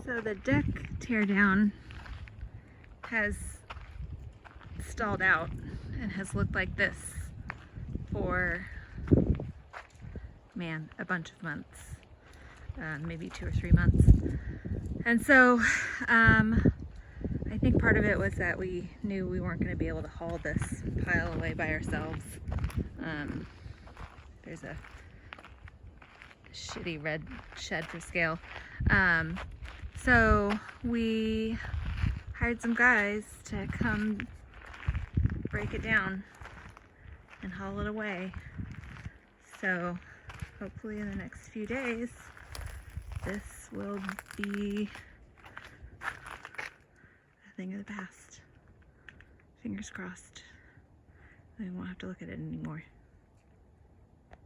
So the deck tear down has stalled out and has looked like this for, man, a bunch of months, maybe 2 or 3 months. And so I think part of it was that we knew we weren't going to be able to haul this pile away by ourselves. There's a shitty red shed for scale. So we hired some guys to come break it down and haul it away. So hopefully in the next few days this will be a thing of the past. Fingers crossed. We won't have to look at it anymore.